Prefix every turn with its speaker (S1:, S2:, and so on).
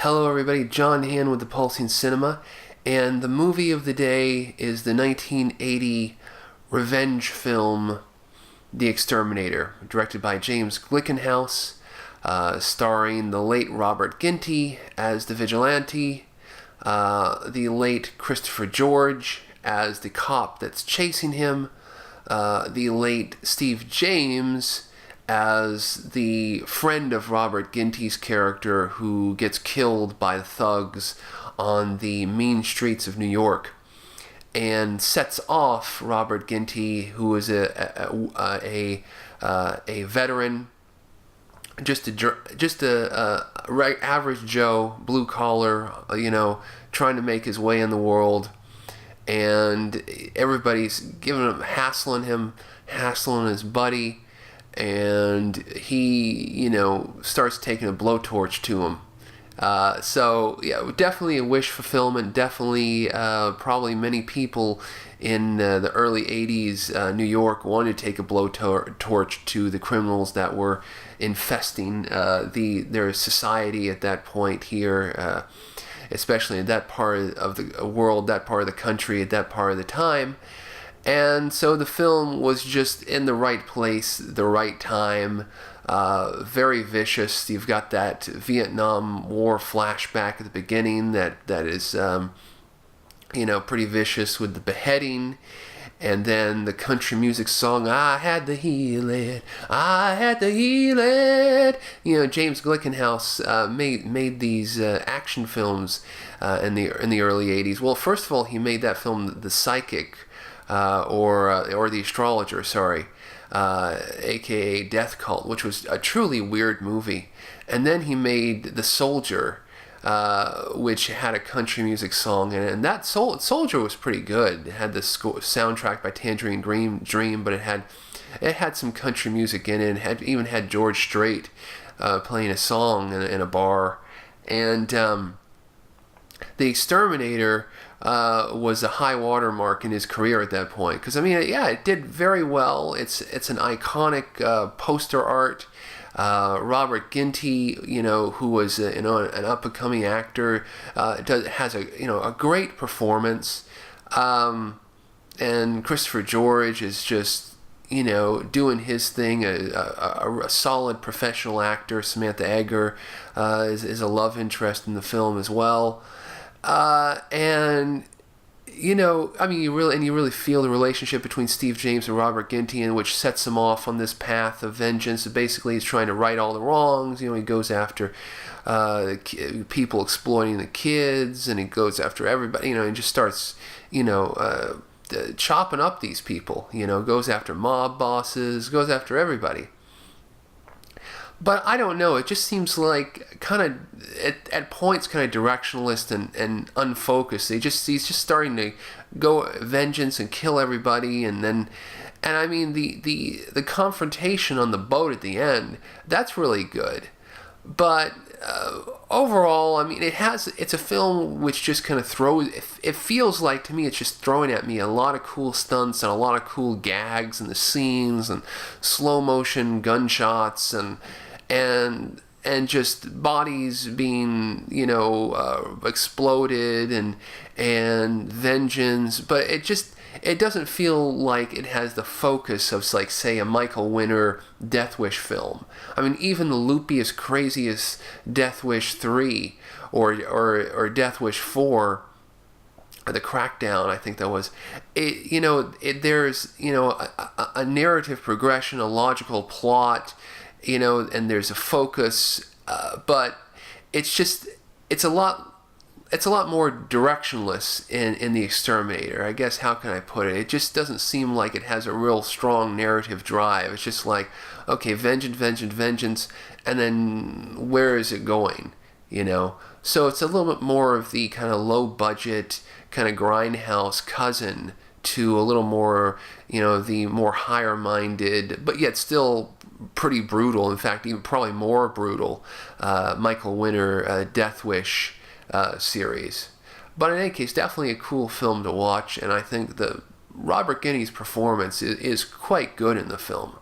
S1: Hello everybody, John Han with the Pulsing Cinema, and the movie of the day is the 1980 revenge film, The Exterminator, directed by James Glickenhaus, starring the late Robert Ginty as the vigilante, the late Christopher George as the cop that's chasing him, the late Steve James as the friend of Robert Ginty's character who gets killed by the thugs on the mean streets of New York, and sets off Robert Ginty, who is a veteran, just a average Joe, blue collar, trying to make his way in the world, and everybody's hassling his buddy. And he, starts taking a blowtorch to him. So, definitely a wish fulfillment. Definitely, probably many people in the early 80s, New York, wanted to take a blowtorch to the criminals that were infesting their society at that point here, especially in that part of the world, that part of the country, at that part of the time. And so the film was just in the right place, the right time, very vicious. You've got that Vietnam War flashback at the beginning that is, pretty vicious with the beheading. And then the country music song, I had to heal it, I had to heal it. James Glickenhaus made these action films in the early 80s. Well, first of all, he made that film, The Psychic, or The Astrologer, aka Death Cult, which was a truly weird movie. And then he made The Soldier, which had a country music song in it, and that Soldier was pretty good. It had the soundtrack by Tangerine Dream, but it had some country music in it. It even had George Strait playing a song in a bar. And The Exterminator was a high watermark in his career at that point, because it did very well. It's an iconic poster art. Robert Ginty, who was an up and coming actor, has a great performance, and Christopher George is just doing his thing. A solid professional actor. Samantha Eggar is a love interest in the film as well. And you really feel the relationship between Steve James and Robert Ginty, and which sets him off on this path of vengeance. So basically, he's trying to right all the wrongs. He goes after people exploiting the kids, and he goes after everybody. And just starts, chopping up these people. Goes after mob bosses, goes after everybody. But I don't know, it just seems like kind of, at points, kind of directionless and unfocused. He's just starting to go vengeance and kill everybody, and the confrontation on the boat at the end, that's really good. But overall, it's a film which just kind of throws, it feels like to me it's just throwing at me a lot of cool stunts and a lot of cool gags in the scenes and slow motion gunshots and just bodies being, exploded and vengeance, but it doesn't feel like it has the focus of, like, say, a Michael Winner Death Wish film. Even the loopiest, craziest Death Wish 3 or Death Wish 4, or The Crackdown, I think that was, there's, a narrative progression, a logical plot, and there's a focus, but it's a lot more directionless in The Exterminator. I guess, how can I put it? It just doesn't seem like it has a real strong narrative drive. It's just like, okay, vengeance, and then where is it going? So it's a little bit more of the kind of low budget, kind of grindhouse cousin to a little more, the more higher minded, but yet still pretty brutal, in fact, even probably more brutal, Michael Winner Death Wish series. But in any case, definitely a cool film to watch, and I think the Robert Ginty's performance is quite good in the film.